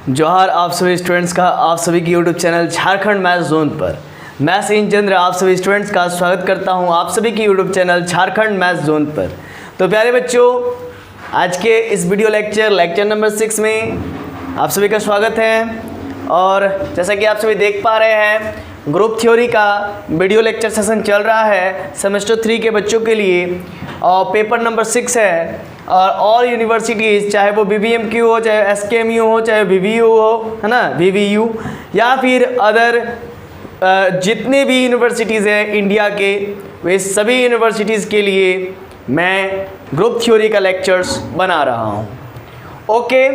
जोहार आप सभी स्टूडेंट्स का आप सभी की YouTube channel Jharkhand maths zone पर मैं सीन चंद्र आप सभी स्टूडेंट्स का स्वागत करता हूं आप सभी की YouTube channel Jharkhand maths zone पर। तो प्यारे बच्चों, आज के इस वीडियो लेक्चर नंबर 6 में आप सभी का स्वागत है। और जैसा कि आप सभी देख पा रहे हैं, ग्रुप थ्योरी का वीडियो लेक्चर सेशन चल रहा है सेमेस्टर 3 के बच्चों के लिए और पेपर नंबर 6 है। और ऑल यूनिवर्सिटीज़, चाहे वो BBMQ हो, चाहे SKMU हो, चाहे VVU हो, है ना, VVU, या फिर अदर जितने भी यूनिवर्सिटीज़ हैं इंडिया के, वे सभी यूनिवर्सिटीज़ के लिए मैं ग्रुप थ्योरी का लेक्चर्स बना रहा हूँ। ओके,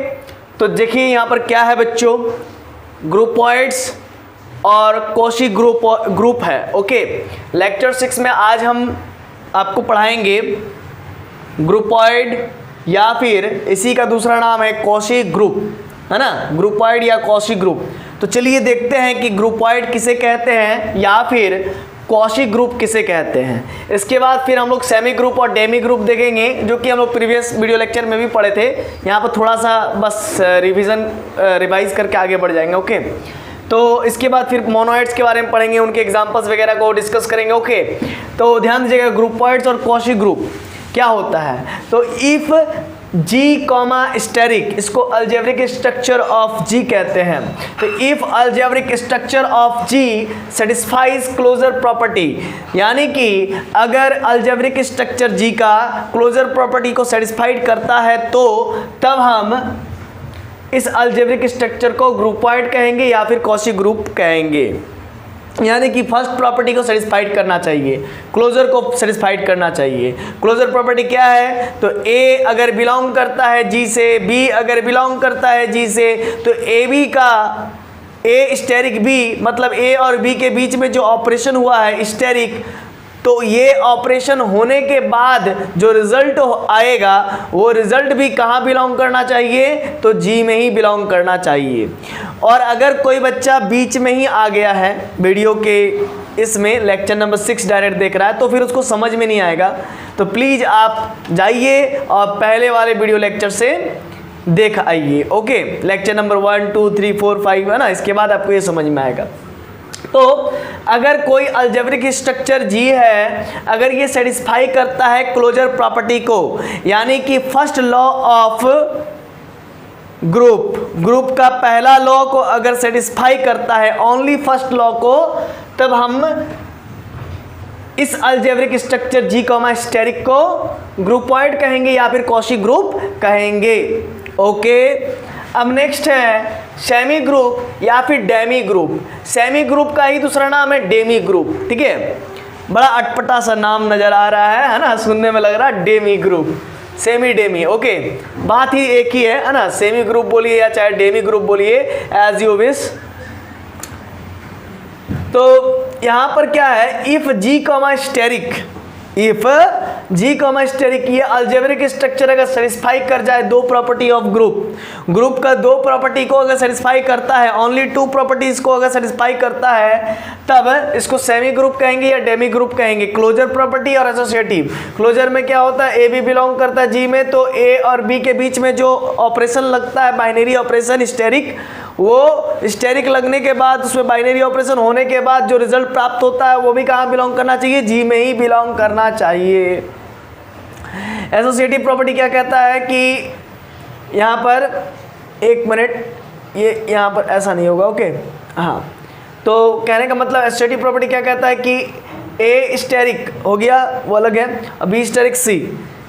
तो देखिए यहाँ पर क्या है बच्चों, ग्रुपॉइड्स और कॉशी ग्रुप है। ओके, लेक्चर 6 में आज हम आपको पढ़ाएंगे ग्रुपॉइड या फिर इसी का दूसरा नाम है कॉशी ग्रुप, है ना, ग्रुपॉइड या कॉशी ग्रुप। तो चलिए देखते हैं कि ग्रुपॉइड किसे कहते हैं या फिर कॉशी ग्रुप किसे कहते हैं। इसके बाद फिर हम लोग सेमी ग्रुप और डेमी ग्रुप देखेंगे, जो कि हम लोग प्रीवियस वीडियो लेक्चर में भी पढ़े थे। यहाँ पर थोड़ा सा बस रिवाइज करके आगे बढ़ जाएंगे। ओके, तो इसके बाद फिर मोनोइड्स के बारे में पढ़ेंगे, उनके एग्जांपल्स वगैरह को डिस्कस करेंगे। ओके, तो ध्यान दीजिएगा, ग्रुपॉइड्स और कॉशी ग्रुप क्या होता है। तो इफ जी कॉमा स्टेरिक, इसको अलजेब्रिक स्ट्रक्चर ऑफ जी कहते हैं। तो if algebraic structure of G satisfies closure property, यानी कि अगर अलजेब्रिक स्ट्रक्चर जी का क्लोजर प्रॉपर्टी को सेटिस्फाइड करता है तो तब हम इस अलजेब्रिक स्ट्रक्चर को ग्रुपॉइड कहेंगे या फिर कॉशी ग्रुप कहेंगे। यानी कि फर्स्ट प्रॉपर्टी को सेटिस्फाइड करना चाहिए, क्लोजर को सेटिस्फाइड करना चाहिए। क्लोजर प्रॉपर्टी क्या है, तो ए अगर बिलोंग करता है जी से, बी अगर बिलोंग करता है जी से, तो ए बी का ए स्टेरिक बी, मतलब ए और बी के बीच में जो ऑपरेशन हुआ है स्टेरिक, तो ये ऑपरेशन होने के बाद जो रिजल्ट आएगा वो रिजल्ट भी कहाँ बिलोंग करना चाहिए, तो जी में ही बिलोंग करना चाहिए। और अगर कोई बच्चा बीच में ही आ गया है वीडियो के इसमें लेक्चर नंबर 6 डायरेक्ट देख रहा है, तो फिर उसको समझ में नहीं आएगा। तो प्लीज़ आप जाइए और पहले वाले वीडियो लेक्चर से देख आइए। ओके, लेक्चर नंबर 1, 2, 3, 4, 5, है ना, इसके बाद आपको ये समझ में आएगा। तो अगर कोई अलजेब्रिक स्ट्रक्चर जी है, अगर ये सेटिस्फाई करता है क्लोजर प्रॉपर्टी को, यानी कि फर्स्ट लॉ ऑफ ग्रुप का पहला लॉ को अगर सेटिस्फाई करता है, ओनली फर्स्ट लॉ को, तब हम इस अलजेब्रिक स्ट्रक्चर जी कॉमा स्टेरिक को ग्रुपॉइड कहेंगे या फिर कॉशी ग्रुप कहेंगे। ओके, अब नेक्स्ट है सेमी ग्रुप या फिर डेमी ग्रुप। सेमी ग्रुप का ही दूसरा नाम है डेमी ग्रुप। ठीक है, बड़ा अटपटा सा नाम नजर आ रहा है ना, सुनने में लग रहा है Demi group, semi Demi. Okay, बात ही एक ही है ना, सेमी ग्रुप बोलिए या चाहे डेमी ग्रुप बोलिए, एज यू विश। तो यहाँ पर क्या है, if G comma asterisk, if G comma asterisk, ये अलजेब्रिक स्ट्रक्चर अगर सेटिस्फाई कर जाए दो प्रॉपर्टी ऑफ ग्रुप का दो प्रॉपर्टी को अगर सेटिस्फाई करता है, ओनली 2 प्रॉपर्टीज को अगर सेटिस्फाई करता है, तब इसको सेमी ग्रुप कहेंगे या डेमी ग्रुप कहेंगे। क्लोजर प्रॉपर्टी और एसोसिएटिव। क्लोजर में क्या होता है, ए बी बिलोंग करता है जी में, तो ए और बी के बीच में जो ऑपरेशन लगता है, बाइनरी ऑपरेशन स्टेरिक, वो स्टेरिक लगने के बाद, उसमें बाइनरी ऑपरेशन होने के बाद जो रिजल्ट प्राप्त होता है वो भी कहाँ बिलोंग करना चाहिए, जी में ही बिलोंग करना चाहिए। एसोसिएटिव प्रॉपर्टी क्या कहता है कि यहाँ पर, एक मिनट, ये यहाँ पर ऐसा नहीं होगा। ओके, हाँ, तो कहने का मतलब एसोसिएटिव प्रॉपर्टी क्या कहता है कि ए स्टेरिक हो गया, वो अलग है, और बी स्टेरिक सी,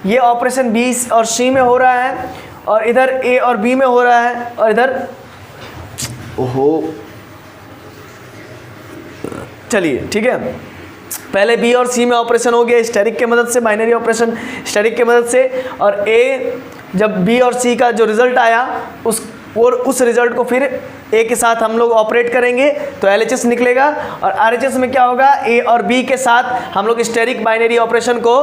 ये ऑपरेशन बी और सी में हो रहा है, और इधर ए और बी में हो रहा है, और इधर, ओहो, चलिए ठीक है, पहले बी और सी में ऑपरेशन हो गया स्टेरिक के मदद से, बाइनरी ऑपरेशन स्टेरिक के मदद से, और ए जब बी और सी का जो रिजल्ट आया उस रिजल्ट को फिर ए के साथ हम लोग ऑपरेट करेंगे तो LHS निकलेगा, और RHS में क्या होगा, ए और बी के साथ हम लोग स्टेरिक बाइनरी ऑपरेशन को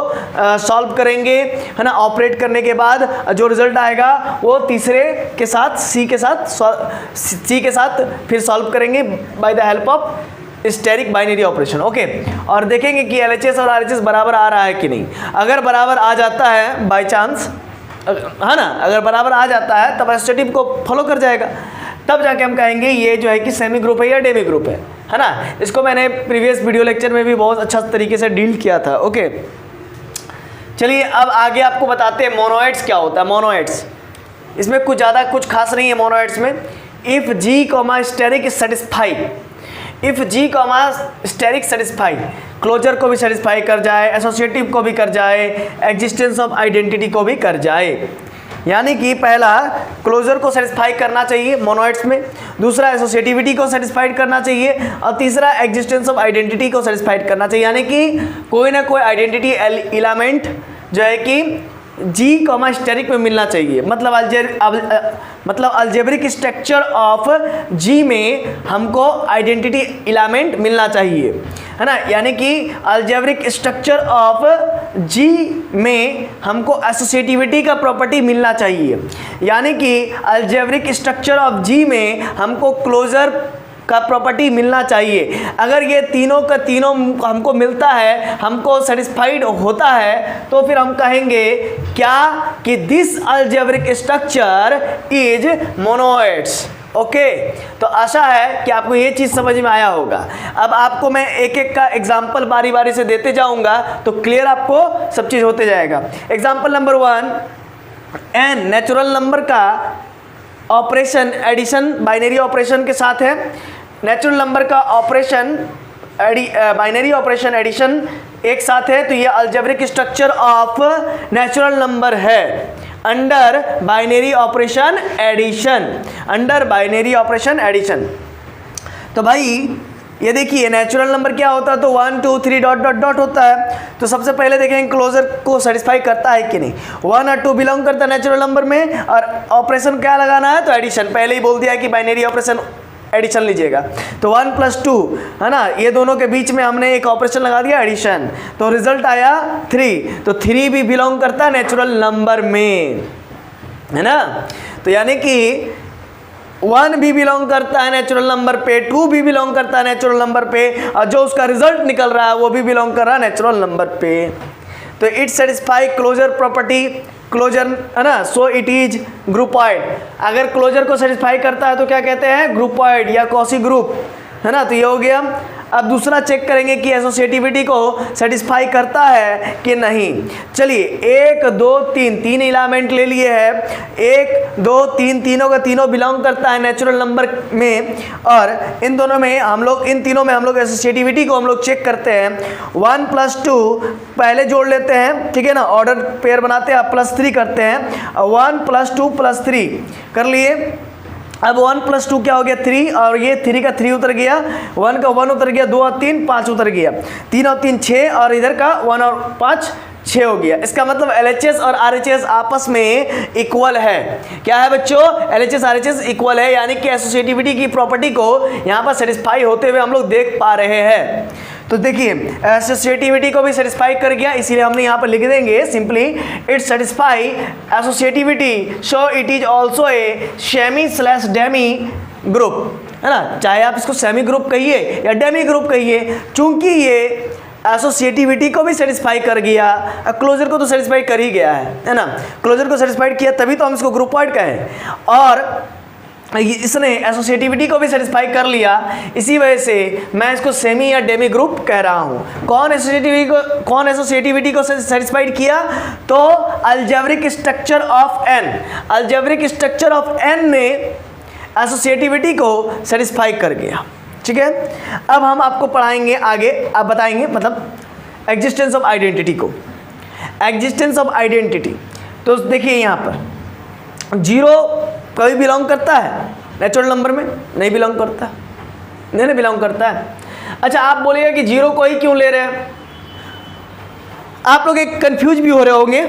सॉल्व करेंगे, है ना। ऑपरेट करने के बाद जो रिजल्ट आएगा वो तीसरे के साथ सी के साथ फिर सॉल्व करेंगे by the help of asterisk binary operation. Okay, और देखेंगे कि LHS और RHS बराबर आ रहा है कि नहीं। अगर बराबर आ जाता है बाय चांस, है ना, अगर बराबर आ जाता है तब एसोसिएटिव को फॉलो कर जाएगा, तब जाके हम कहेंगे ये जो है कि सेमी ग्रुप है या डेमी ग्रुप है ना। इसको मैंने प्रीवियस वीडियो लेक्चर में भी बहुत अच्छा तरीके से डील किया था। ओके, चलिए अब आगे आपको बताते हैं मोनोइड्स क्या होता है। मोनोइड्स, इसमें कुछ ज़्यादा कुछ खास नहीं है मोनोइड्स में। If G comma asterisk is satisfied, if G comma asterisk satisfied, closure को भी सेटिस्फाई कर जाए, एसोसिएटिव को भी कर जाए, एग्जिस्टेंस ऑफ आइडेंटिटी को भी कर जाए। यानी कि पहला क्लोजर को सेटिस्फाई करना चाहिए मोनोइड्स में, दूसरा एसोसिएटिविटी को सेटिस्फाइड करना चाहिए, और तीसरा एग्जिस्टेंस ऑफ आइडेंटिटी को सेटिस्फाइड करना चाहिए। यानी कि कोई ना कोई आइडेंटिटी एलिमेंट जो है कि जी कॉमा स्टेरिक में मिलना चाहिए। मतलब अलजेब्रिक स्ट्रक्चर ऑफ जी में हमको आइडेंटिटी एलिमेंट मिलना चाहिए, है ना। यानी कि अलजेब्रिक स्ट्रक्चर ऑफ जी में हमको एसोसिएटिविटी का प्रॉपर्टी मिलना चाहिए। यानी कि अलजेब्रिक स्ट्रक्चर ऑफ जी में हमको क्लोजर का प्रॉपर्टी मिलना चाहिए। अगर ये तीनों का तीनों हमको मिलता है, हमको सेटिस्फाइड होता है, तो फिर हम कहेंगे क्या कि this algebraic structure is monoids. Okay, तो आशा है कि आपको ये चीज़ समझ में आया होगा। अब आपको मैं एक एक का एग्जाम्पल बारी बारी से देते जाऊंगा तो क्लियर आपको सब चीज़ होते जाएगा। Example number 1, N natural number का ऑपरेशन एडिशन बाइनरी ऑपरेशन के साथ है। नेचुरल नंबर का ऑपरेशन बाइनरी ऑपरेशन एडिशन एक साथ है, तो ये algebraic structure of natural number है under binary operation addition, under binary operation addition. तो भाई ये देखिए नेचुरल नंबर क्या होता है, तो 1 2 3 डॉट डॉट डॉट होता है। तो सबसे पहले देखेंगे क्लोजर को सेटिस्फाई करता है कि नहीं। 1 और 2 बिलोंग करता है नेचुरल नंबर में, और ऑपरेशन क्या लगाना है, तो एडिशन। पहले ही बोल दिया है कि बाइनरी ऑपरेशन एडिशन लीजिएगा। तो 1 + 2 है ना, ये दोनों के बीच में हमने एक ऑपरेशन लगा दिया एडिशन, तो रिजल्ट आया 3। तो 3 भी बिलोंग करता है नेचुरल नंबर में, है ना। तो यानी कि 1 भी बिलोंग करता है नेचुरल नंबर पे, 2 भी बिलोंग करता है नेचुरल नंबर पे, और जो उसका रिजल्ट निकल रहा है वो भी बिलोंग कर रहा है नेचुरल नंबर पे। तो it satisfy closure property, closure है ना, सो इट इज ग्रुपॉइड। अगर क्लोजर को सेटिस्फाई करता है तो क्या कहते हैं, ग्रुपॉइड या कॉसी ग्रुप, है ना। तो ये हो गया। अब दूसरा चेक करेंगे कि एसोसिएटिविटी को सेटिस्फाई करता है कि नहीं। चलिए 1 2 3 तीन एलिमेंट ले लिए हैं, 1 2 3 तीनों का तीनों बिलोंग करता है नेचुरल नंबर में, और इन दोनों में हम लोग इन तीनों में हम लोग एसोसिएटिविटी को हम लोग चेक करते हैं। 1 + 2 पहले जोड़ लेते हैं, ठीक है ना, ऑर्डर पेयर बनाते हैं, +3 करते हैं, 1 + 2 + 3 कर लिए। अब 1 + 2 क्या हो गया, 3, और ये 3 का 3 उतर गया, 1 का 1 उतर गया, 2 और 3 5 उतर गया, 3 और 3 6, और इधर का 1 और 5 6 हो गया। इसका मतलब LHS और RHS आपस में इक्वल है। क्या है बच्चों, LHS RHS इक्वल है, यानी कि एसोसिएटिविटी की प्रॉपर्टी को यहाँ पर सेटिस्फाई होते हुए हम लोग देख पा रहे हैं। तो देखिए एसोसिएटिविटी को भी सेटिस्फाई कर गया, इसीलिए हमने यहाँ पर लिख देंगे simply it satisfy associativity, so it is also a semi group, है ना। चाहे आप इसको सेमी ग्रुप कहिए या डेमी ग्रुप कहिए, चूंकि ये एसोसिएटिविटी को भी सेटिस्फाई कर गया, क्लोजर को तो सेटिस्फाई कर ही गया है ना। क्लोजर को सेटिस्फाइड किया तभी तो हम इसको ग्रुपॉइड कहें, और इसने एसोसिएटिविटी को भी सेटिस्फाई कर लिया, इसी वजह से मैं इसको सेमी या डेमी ग्रुप कह रहा हूँ। कौन एसोसिएटिविटी को सेटिस्फाइड किया, तो algebraic structure of N, algebraic structure of N ने एसोसिएटिविटी को सेटिस्फाई कर गया, ठीक है। अब हम आपको पढ़ाएंगे आगे, आप बताएंगे मतलब एग्जिस्टेंस ऑफ आइडेंटिटी को, एग्जिस्टेंस ऑफ आइडेंटिटी। तो देखिए यहाँ पर 0 कभी बिलोंग करता है नेचुरल नंबर में, नहीं बिलोंग करता, नहीं बिलोंग करता है। अच्छा आप बोलिएगा कि 0 को ही क्यों ले रहे हैं, आप लोग एक कंफ्यूज भी हो रहे होंगे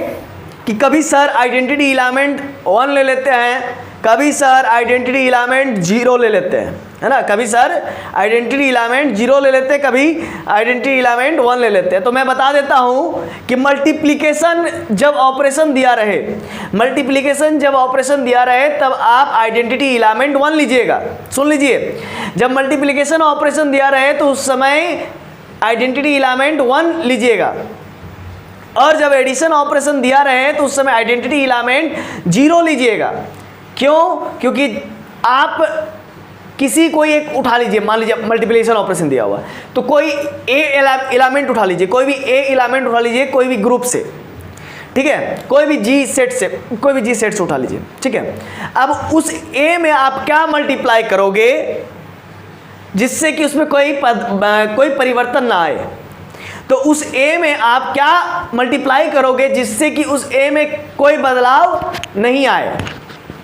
कि कभी सर आइडेंटिटी एलिमेंट 1 ले लेते हैं, कभी सर आइडेंटिटी एलिमेंट 0 ले लेते हैं, है ना। कभी सर आइडेंटिटी एलिमेंट 0 ले लेते हैं, कभी आइडेंटिटी एलिमेंट 1 ले लेते हैं। तो मैं बता देता हूँ कि मल्टीप्लिकेशन जब ऑपरेशन दिया रहे, मल्टीप्लिकेशन जब ऑपरेशन दिया रहे तब आप आइडेंटिटी एलिमेंट 1 लीजिएगा। सुन लीजिए, जब मल्टीप्लिकेशन ऑपरेशन दिया रहे तो उस समय आइडेंटिटी एलिमेंट 1 लीजिएगा, और जब एडिशन ऑपरेशन दिया रहे तो उस समय आइडेंटिटी एलिमेंट 0 लीजिएगा। क्यों? क्योंकि आप किसी कोई एक उठा लीजिए, मान लीजिए मल्टीप्लिकेशन ऑपरेशन दिया हुआ तो कोई ए एलिमेंट उठा लीजिए, कोई भी ए एलिमेंट उठा लीजिए कोई भी ग्रुप से, ठीक है, कोई भी जी सेट से, कोई भी जी सेट से उठा लीजिए, ठीक है। अब उस ए में आप क्या मल्टीप्लाई करोगे जिससे कि उसमें कोई परिवर्तन ना आए? तो उस ए में आप क्या मल्टीप्लाई करोगे जिससे कि उस ए में कोई बदलाव नहीं आए?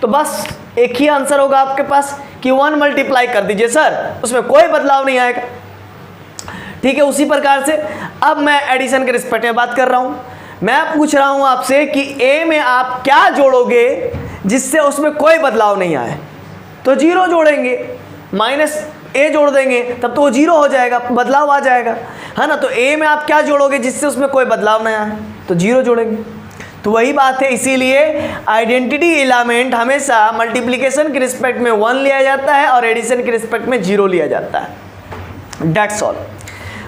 तो बस एक ही आंसर होगा आपके पास कि 1 मल्टीप्लाई कर दीजिए सर, उसमें कोई बदलाव नहीं आएगा, ठीक है। उसी प्रकार से अब मैं एडिशन के रिस्पेक्ट में बात कर रहा हूं। मैं पूछ रहा हूं आपसे कि ए में आप क्या जोड़ोगे जिससे उसमें कोई बदलाव नहीं आए? तो 0 जोड़ेंगे, माइनस ए जोड़ देंगे तब तो वो 0 हो जाएगा, बदलाव आ जाएगा, है ना। तो ए में आप क्या जोड़ोगे जिससे उसमें कोई बदलाव नहीं आए? तो 0 जोड़ेंगे। तो वही बात है, इसीलिए आइडेंटिटी एलिमेंट हमेशा मल्टीप्लिकेशन के रिस्पेक्ट में 1 लिया जाता है और एडिशन के रिस्पेक्ट में 0 लिया जाता है। That's all.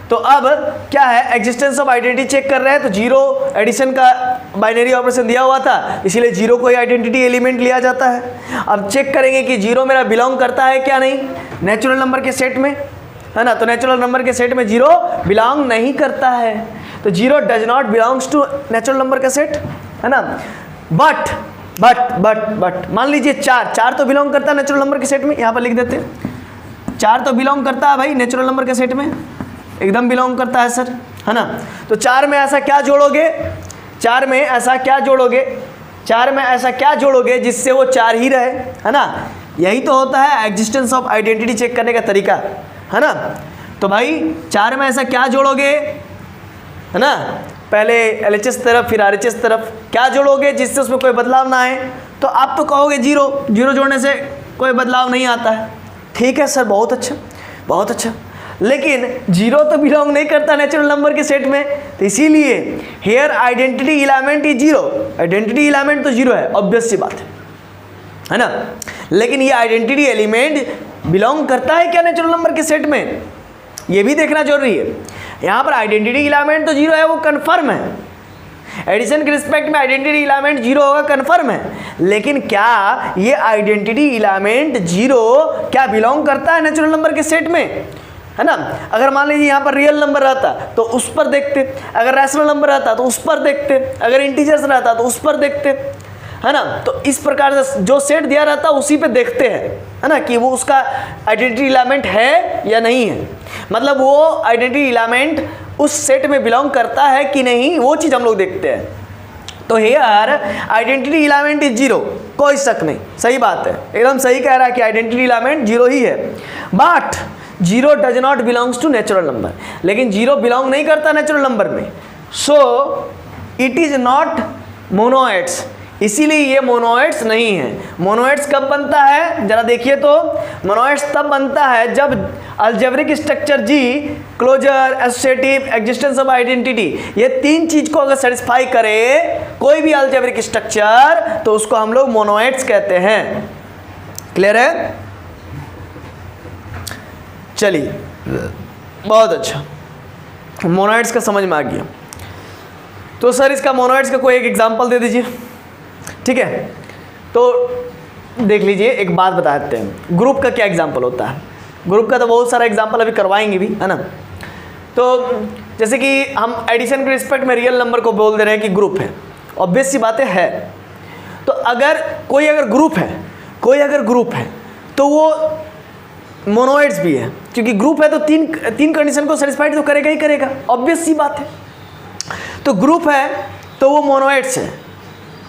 तो अब क्या है, एग्जिस्टेंस ऑफ आइडेंटिटी चेक कर रहे हैं तो 0 एडिशन का बाइनरी ऑपरेशन दिया हुआ था, इसीलिए 0 कोई आइडेंटिटी एलिमेंट लिया जाता है। अब चेक करेंगे कि 0 मेरा बिलोंग करता है क्या नहीं नेचुरल नंबर के सेट में, है ना। तो नेचुरल नंबर के सेट में 0 बिलोंग नहीं करता है, तो 0 does not belongs to natural number का सेट, है ना। बट मान लीजिए 4 तो बिलोंग करता है नेचुरल नंबर के सेट में, यहाँ पर लिख देते हैं 4 तो बिलोंग करता है भाई नेचुरल नंबर के सेट में, एकदम बिलोंग करता है सर, है ना। तो 4 में ऐसा क्या जोड़ोगे, 4 में ऐसा क्या जोड़ोगे, 4 में ऐसा क्या जोड़ोगे जिससे वो 4 ही रहे, है ना। यही तो होता है एग्जिस्टेंस ऑफ आइडेंटिटी चेक करने का तरीका, है ना। तो भाई 4 में ऐसा क्या जोड़ोगे, है ना, पहले LHS तरफ फिर RHS तरफ, क्या जोड़ोगे जिससे उसमें कोई बदलाव ना आए? तो आप तो कहोगे 0 जोड़ने से कोई बदलाव नहीं आता है। ठीक है सर, बहुत अच्छा बहुत अच्छा, लेकिन 0 तो बिलोंग नहीं करता नेचुरल नंबर के सेट में, तो इसीलिए here identity element is 0, identity element तो 0 है, ऑब्वियस सी बात है ना। लेकिन ये आइडेंटिटी एलिमेंट बिलोंग करता है क्या नेचुरल नंबर के सेट में, ये भी देखना जरूरी है। यहाँ पर आइडेंटिटी एलिमेंट तो 0 है, वो कन्फर्म है, एडिशन के रिस्पेक्ट में आइडेंटिटी एलिमेंट 0 होगा, कन्फर्म है। लेकिन क्या ये आइडेंटिटी एलिमेंट 0 क्या बिलोंग करता है नेचुरल नंबर के सेट में, है ना। अगर मान लीजिए यहाँ पर रियल नंबर रहता तो उस पर देखते, अगर रैशनल नंबर रहता तो उस पर देखते, अगर इंटीजर्स रहता तो उस पर देखते, है ना। तो इस प्रकार से जो सेट दिया रहता उसी पे देखते हैं, है ना, कि वो उसका आइडेंटिटी एलिमेंट है या नहीं है, मतलब वो आइडेंटिटी एलिमेंट उस सेट में बिलोंग करता है कि नहीं, वो चीज़ हम लोग देखते हैं। तो हेयर आइडेंटिटी एलिमेंट इज 0, कोई शक नहीं, सही बात है, एकदम सही कह रहा है कि आइडेंटिटी एलिमेंट 0 ही है। But 0 does not belongs to natural number, लेकिन 0 बिलोंग नहीं करता नेचुरल नंबर में, so it is not monoids, इसीलिए ये मोनोइड्स नहीं है। मोनोइड्स कब बनता है, जरा देखिए तो, मोनोइड्स तब बनता है जब algebraic structure G, closure, associative, existence of identity, ये 3 चीज को अगर सेटिस्फाई करे कोई भी अलजेब्रिक स्ट्रक्चर तो उसको हम लोग मोनोइड्स कहते हैं। क्लियर है? चलिए, बहुत अच्छा, मोनोइड्स का समझ में आ गया। तो सर इसका मोनोइड्स का कोई एक एग्जांपल दे दीजिए। ठीक है, तो देख लीजिए, एक बात बता देते हैं, ग्रुप का क्या एग्जांपल होता है। ग्रुप का तो बहुत सारा एग्जांपल अभी करवाएंगे भी, है ना। तो जैसे कि हम एडिशन के रिस्पेक्ट में रियल नंबर को बोल दे रहे हैं कि ग्रुप है, ऑब्वियस सी बातें है। तो अगर कोई अगर ग्रुप है तो वो मोनोइड्स भी है, क्योंकि ग्रुप है तो तीन कंडीशन को सेटिस्फाइड तो करेगा ही करेगा, ऑब्वियस सी बात है। तो ग्रुप है तो वो मोनोइड्स है,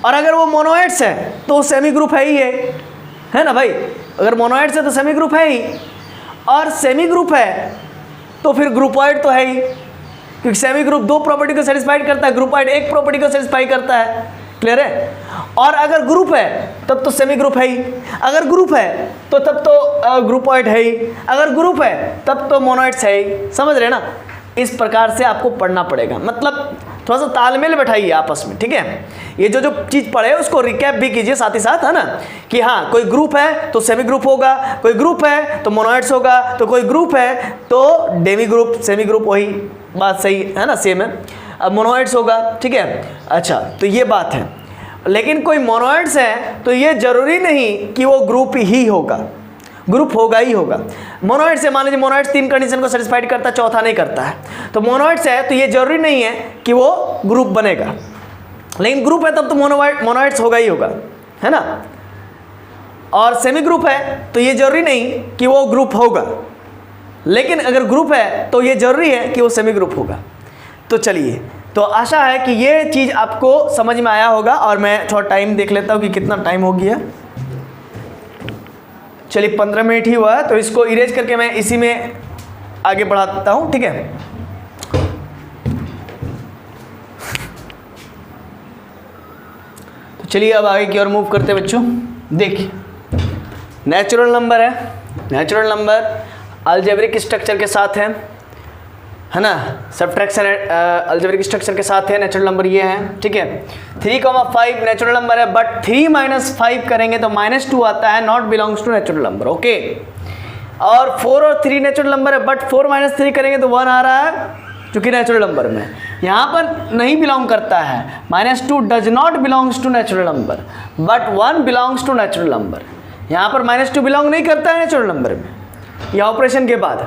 और अगर वो मोनोइड्स है तो वो सेमी ग्रुप है ही है ना भाई। अगर मोनोइड्स है तो सेमी ग्रुप है ही, और सेमी ग्रुप है तो फिर ग्रुपॉइड तो है ही, क्योंकि सेमी ग्रुप 2 प्रॉपर्टी को सेटिस्फाइड करता है, ग्रुपॉइड 1 प्रॉपर्टी को सेटिस्फाई करता है। क्लियर है? और अगर ग्रुप है तब तो सेमी ग्रुप है ही, अगर ग्रुप है तो तब तो ग्रुपॉइड है ही, अगर ग्रुप है तब तो मोनोइड्स है ही। समझ रहे ना? इस प्रकार से आपको पढ़ना पड़ेगा, मतलब थोड़ा सा तालमेल बैठाइए आपस में। ठीक है, ये जो चीज़ पढ़े उसको रिकैप भी कीजिए साथ ही साथ, है ना, कि हाँ कोई ग्रुप है तो सेमी ग्रुप होगा, कोई ग्रुप है तो मोनोइड्स होगा, तो कोई ग्रुप है तो डेमी ग्रुप, सेमी ग्रुप, वही बात सही है ना, सेम है। अब मोनोइड्स होगा, ठीक है। अच्छा, तो ये बात है, लेकिन कोई मोनोइड्स है तो ये जरूरी नहीं कि वो ग्रुप ही होगा, ग्रुप होगा ही होगा। मोनोइड्स है, मान लीजिए मोनोइड्स 3 कंडीशन को सेटिस्फाइड करता है, चौथा नहीं करता है, तो मोनोइड्स है तो ये जरूरी नहीं है कि वो ग्रुप बनेगा, लेकिन ग्रुप है तब तो मोनोइड्स होगा ही होगा, है ना। और सेमी ग्रुप है तो ये जरूरी नहीं कि वो ग्रुप होगा, लेकिन अगर ग्रुप है तो ये जरूरी है कि वो सेमी ग्रुप होगा। तो चलिए, तो आशा है कि ये चीज़ आपको समझ में आया होगा। और मैं थोड़ा टाइम देख लेता हूँ कि कितना टाइम हो गया। चलिए 15 मिनट ही हुआ है, तो इसको इरेज करके मैं इसी में आगे बढ़ाता हूँ, ठीक है। तो चलिए अब आगे की ओर मूव करते हैं बच्चों। देखिए, नेचुरल नंबर है, नेचुरल नंबर अलजेब्रिक स्ट्रक्चर के साथ है ना, सब्ट्रैक्शन अलजेब्रिक स्ट्रक्चर के साथ है। नेचुरल नंबर ये है, ठीक है। 3,5 नेचुरल नंबर है, बट 3 - 5 करेंगे तो -2 आता है, not belongs to natural number, okay. और 4 और 3 नेचुरल नंबर है, बट 4 - 3 करेंगे तो 1 आ रहा है, जो कि नेचुरल नंबर में यहाँ पर नहीं बिलोंग करता है। -2 does not belongs to natural number, but 1 belongs to natural number. यहाँ पर -2 बिलोंग नहीं करता है नेचुरल नंबर में, यह ऑपरेशन के बाद।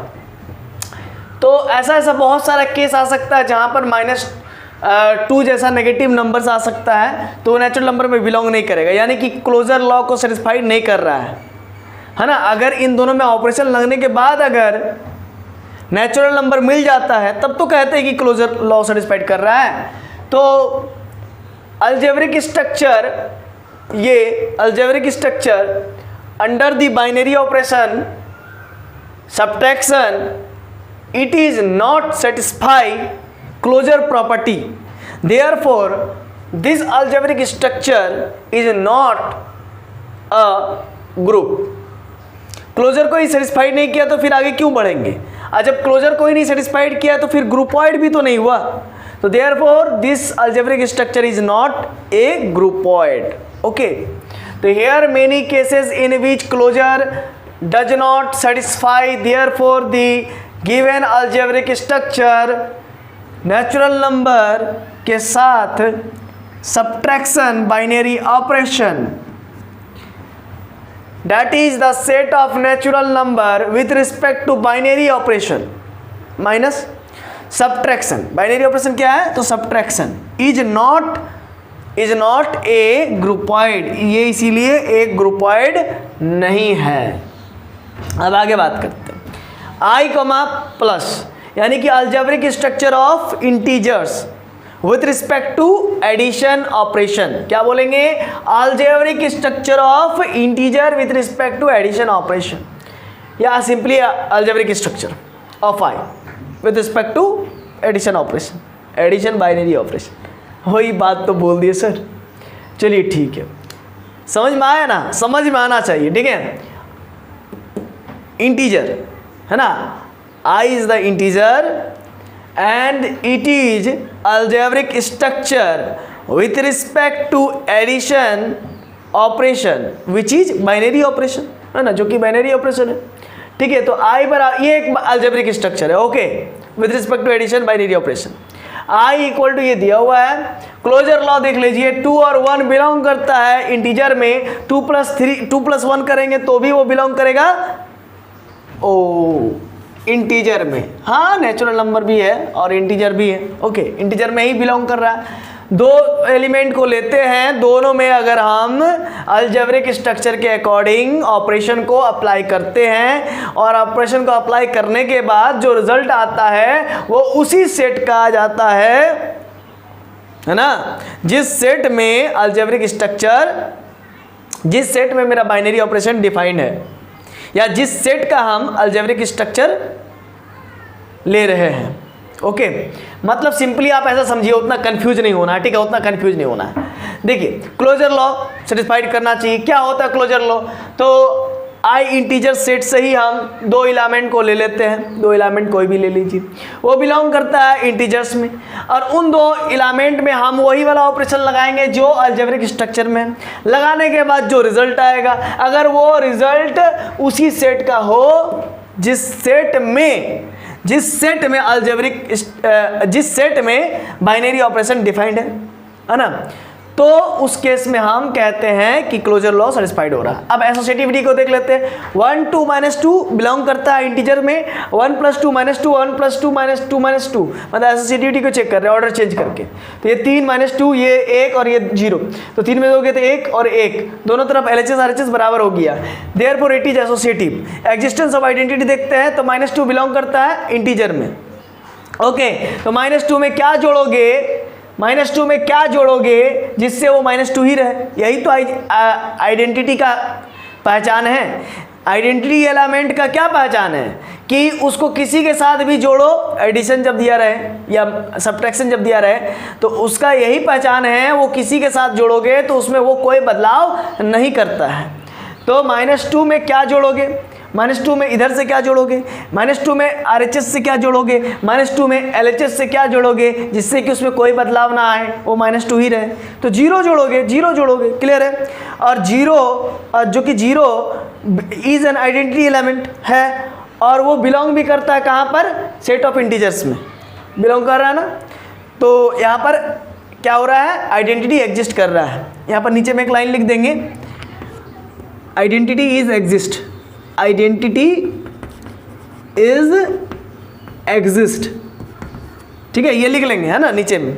तो ऐसा बहुत सारा केस आ सकता है जहाँ पर -2 जैसा नेगेटिव नंबर्स आ सकता है, तो वो नेचुरल नंबर में बिलोंग नहीं करेगा, यानी कि क्लोजर लॉ को सेटिस्फाइड नहीं कर रहा है ना। अगर इन दोनों में ऑपरेशन लगने के बाद अगर नेचुरल नंबर मिल जाता है तब तो कहते हैं कि क्लोजर लॉ सेटिस्फाइड कर रहा है। तो अलजेब्रिक स्ट्रक्चर, ये algebraic structure under the binary operation subtraction, it is not satisfy closure property, therefore this algebraic structure is not a group। Closure को ही सेटिस्फाइड नहीं किया तो फिर आगे क्यों बढ़ेंगे। जब क्लोजर को ही नहीं सेटिस्फाइड किया तो फिर ग्रुपॉइड भी तो नहीं हुआ, तो therefore this algebraic structure is not a groupoid, okay। तो here many cases in which closure does not satisfy, therefore the given algebraic structure natural number के साथ subtraction binary operation, that is the set of natural number with respect to binary operation minus subtraction। binary operation क्या है, तो subtraction is not a groupoid, ये इसीलिए एक ग्रुपॉइड नहीं है। अब आगे बात करते हैं I, प्लस, यानी कि algebraic structure of integers with respect to addition operation. क्या बोलेंगे, algebraic structure of integer with respect to addition operation, या simply algebraic structure of I with respect to addition operation, addition binary operation. वही बात तो बोल दिए sir. चलिए ठीक है, समझ में आया ना, समझ में आना चाहिए, ठीक है। इंटीजर है ना, I is the integer and it is algebraic structure with respect to addition operation which is binary operation, है ना, जो कि बाइनरी ऑपरेशन है, ठीक है। तो I बराबर, ये एक अलजेब्रिक स्ट्रक्चर है, okay, with respect to addition binary operation. I equal to ये दिया हुआ है, क्लोजर लॉ देख लीजिए, 2 और 1 बिलोंग करता है इंटीजर में, 2 + 1 करेंगे तो भी वो बिलोंग करेगा इंटीजर में। हाँ, नेचुरल नंबर भी है और इंटीजर भी है, ओके, इंटीजर में ही बिलोंग कर रहा है। दो एलिमेंट को लेते हैं, दोनों में अगर हम अलजेब्रिक स्ट्रक्चर के अकॉर्डिंग ऑपरेशन को अप्लाई करते हैं और ऑपरेशन को अप्लाई करने के बाद जो रिजल्ट आता है वो उसी सेट का आ जाता है ना, जिस सेट में अलजेब्रिक स्ट्रक्चर, जिस सेट में मेरा बाइनरी ऑपरेशन डिफाइंड है, या जिस सेट का हम अलजेब्रिक स्ट्रक्चर ले रहे हैं, ओके। मतलब सिंपली आप ऐसा समझिए, उतना कंफ्यूज नहीं होना है, ठीक है, उतना कंफ्यूज नहीं होना है। देखिए, क्लोजर लॉ सेटिस्फाइड करना चाहिए। क्या होता है क्लोजर लॉ, तो I इंटीजर सेट से ही हम 2 एलिमेंट को ले लेते हैं, 2 एलिमेंट कोई भी ले लीजिए, वो बिलोंग करता है इंटीजर्स में, और उन 2 एलिमेंट में हम वही वाला ऑपरेशन लगाएंगे जो अलजेब्रिक स्ट्रक्चर में। लगाने के बाद जो रिजल्ट आएगा, अगर वो रिजल्ट उसी सेट का हो जिस सेट में जिस सेट में बाइनरी ऑपरेशन डिफाइंड है ना, तो उस केस में हम कहते हैं कि क्लोजर लॉ सेटिस्फाइड हो रहा है। अब एसोसिएटिविटी को देख लेते हैं। 1 2 -2 बिलोंग करता है इंटीजर में, 1 + 2 -2 1 + 2 -2 -2, मतलब एसोसिएटिविटी को चेक कर रहे हैं ऑर्डर चेंज करके। तो ये 3 -2, ये 1 और ये 0, तो 3 में दोगे तो 1 और 1, दोनों तरफ LHS RHS बराबर हो गया। Therefore it is associative. Existence of identity देखते हैं, तो -2 बिलोंग करता है इंटीजर में। ओके, तो -2 में क्या जोड़ोगे, -2 में क्या जोड़ोगे जिससे वो -2 ही रहे? यही तो आइडेंटिटी का पहचान है। आइडेंटिटी एलिमेंट का क्या पहचान है कि उसको किसी के साथ भी जोड़ो, एडिशन जब दिया रहे या सब्ट्रैक्शन जब दिया रहे, तो उसका यही पहचान है, वो किसी के साथ जोड़ोगे तो उसमें वो कोई बदलाव नहीं करता है। तो -2 में क्या जोड़ोगे, -2 में इधर से क्या जोड़ोगे, -2 में RHS से क्या जोड़ोगे, -2 में LHS से क्या जोड़ोगे जिससे कि उसमें कोई बदलाव ना आए, वो -2 ही रहे। तो 0 जोड़ोगे, 0 जोड़ोगे, क्लियर है। और 0 जो कि 0 इज एन आइडेंटिटी एलिमेंट है और वो बिलोंग भी करता है कहाँ पर, सेट ऑफ इंटीजर्स में बिलोंग कर रहा है ना। तो यहाँ पर क्या हो रहा है, आइडेंटिटी एग्जिस्ट कर रहा है। यहाँ पर नीचे में एक लाइन लिख देंगे, identity is exist, identity is exist, ठीक है, ये लिख लेंगे, है ना, नीचे में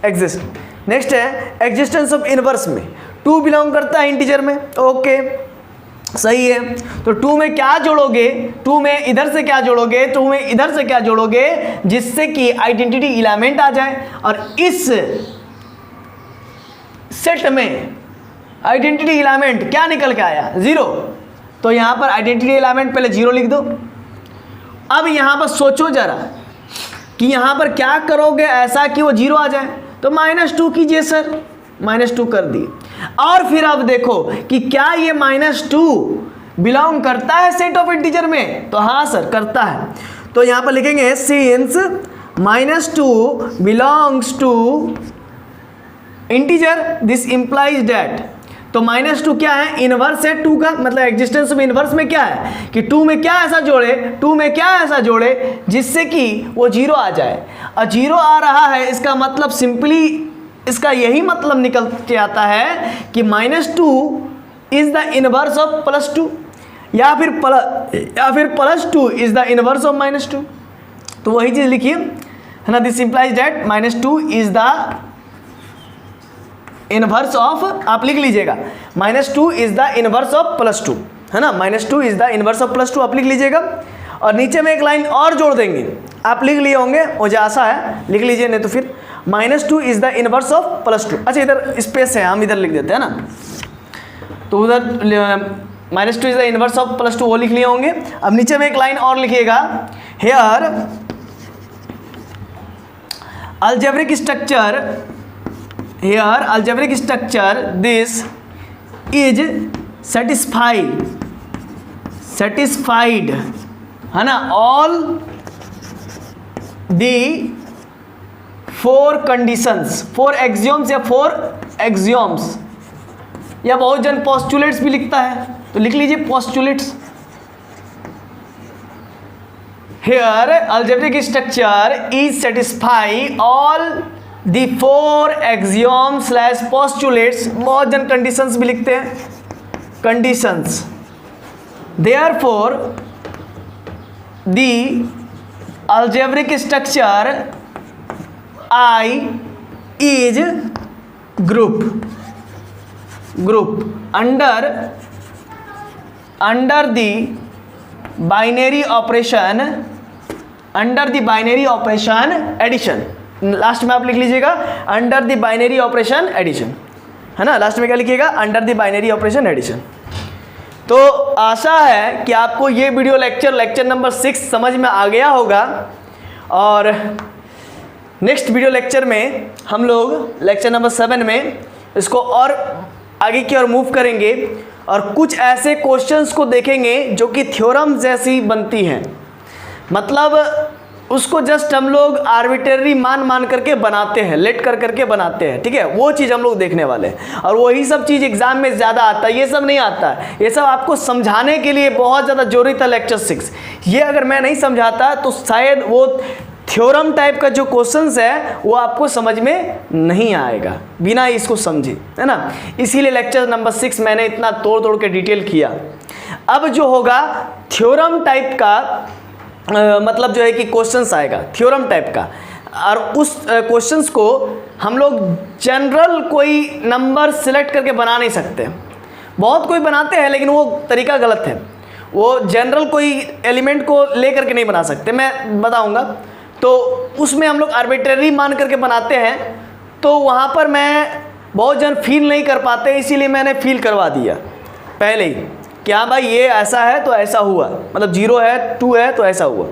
एग्जिस्ट। नेक्स्ट है एग्जिस्टेंस ऑफ इनवर्स में 2 बिलोंग करता है इंटीजर में, ओके सही है। तो 2 में क्या जोड़ोगे, 2 में इधर से क्या जोड़ोगे, 2 में इधर से क्या जोड़ोगे जिससे कि आइडेंटिटी एलिमेंट आ जाए। और इस सेट में आइडेंटिटी एलिमेंट क्या निकल के आया, 0, तो यहाँ पर आइडेंटिटी एलिमेंट पहले 0 लिख दो। अब यहाँ पर सोचो जरा कि यहाँ पर क्या करोगे ऐसा कि वो 0 आ जाए, तो -2 कीजिए सर, -2 कर दिए। और फिर अब देखो कि क्या ये -2 बिलोंग करता है सेट ऑफ इंटीजर में, तो हाँ सर करता है। तो यहाँ पर लिखेंगे since -2 belongs to integer this implies that. तो -2 क्या है, इनवर्स है 2 का, मतलब एग्जिस्टेंस ऑफ इनवर्स में क्या है कि 2 में क्या ऐसा जोड़े, 2 में क्या ऐसा जोड़े जिससे कि वो 0 आ जाए। और 0 आ रहा है, इसका मतलब सिंपली इसका यही मतलब निकल के आता है कि -2 इज द इनवर्स ऑफ +2, या फिर +2 इज द इनवर्स ऑफ -2। तो वही चीज लिखिए, है ना, this implies that -2 is the inverse of, आप लिख लीजिएगा -2 इज द इनवर्स ऑफ +2, है ना, -2 इज द इनवर्स ऑफ +2 आप लिख लीजिएगा। और नीचे में एक लाइन और जोड़ देंगे, आप लिख लिए होंगे, मुझे आशा है लिख लीजिए, नहीं तो फिर -2 इज द इनवर्स ऑफ +2। अच्छा इधर स्पेस है, हम इधर लिख देते हैं ना, तो उधर -2 इज द इनवर्स ऑफ +2 वो लिख लिए होंगे। अब नीचे में एक लाइन और लिखिएगा, here algebraic structure this is satisfied, है ना, ऑल दी 4 कंडीशंस, 4 एक्सियोम्स या 4 एक्सियोम्स, या बहुत जन पोस्टुलेट्स भी लिखता है, तो लिख लीजिए postulates. Here algebraic structure is satisfy all the 4 axioms / postulates, बहुत जन कंडीशंस भी लिखते हैं, conditions. Therefore the algebraic structure I is group under the binary operation addition। Last में आप लिख लीजिएगा under the binary operation addition, है ना, लास्ट में क्या लिखिएगा, under the binary operation addition. तो आशा है कि आपको ये वीडियो लेक्चर नंबर 6 समझ में आ गया होगा। और नेक्स्ट वीडियो लेक्चर में हम लोग लेक्चर नंबर 7 में इसको और आगे की ओर मूव करेंगे और कुछ ऐसे क्वेश्चंस को देखेंगे जो कि थ्योरम जैसी बनती हैं। मतलब उसको जस्ट हम लोग आर्बिट्रेरी मान करके बनाते हैं, लेट करके बनाते हैं, ठीक है। वो चीज़ हम लोग देखने वाले हैं और वही सब चीज़ एग्जाम में ज़्यादा आता है, ये सब नहीं आता है। ये सब आपको समझाने के लिए बहुत ज़्यादा जरूरी था लेक्चर 6। ये अगर मैं नहीं समझाता तो शायद वो थ्योरम टाइप का जो क्वेश्चंस है वो आपको समझ में नहीं आएगा बिना इसको समझे, है ना। इसीलिए लेक्चर नंबर 6 मैंने इतना तोड़ के डिटेल किया। अब जो होगा थ्योरम टाइप का मतलब जो है कि क्वेश्चंस आएगा थ्योरम टाइप का, और उस क्वेश्चंस को हम लोग जनरल कोई नंबर सिलेक्ट करके बना नहीं सकते। बहुत कोई बनाते हैं लेकिन वो तरीका गलत है। वो जनरल कोई एलिमेंट को ले करके नहीं बना सकते, मैं बताऊंगा। तो उसमें हम लोग आर्बिट्रेरी मान करके बनाते हैं, तो वहाँ पर मैं बहुत जन फील नहीं कर पाते, इसीलिए मैंने फील करवा दिया पहले ही कि हाँ भाई ये ऐसा है तो ऐसा हुआ, मतलब 0 है 2 है तो ऐसा हुआ।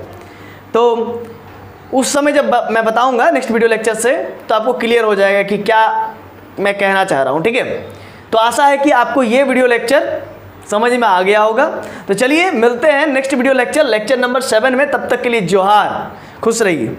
तो उस समय जब मैं बताऊंगा नेक्स्ट वीडियो लेक्चर से तो आपको क्लियर हो जाएगा कि क्या मैं कहना चाह रहा हूँ, ठीक है। तो आशा है कि आपको ये वीडियो लेक्चर समझ में आ गया होगा। तो चलिए मिलते हैं नेक्स्ट वीडियो लेक्चर नंबर 7 में। तब तक के लिए जोहार, खुश रहिए।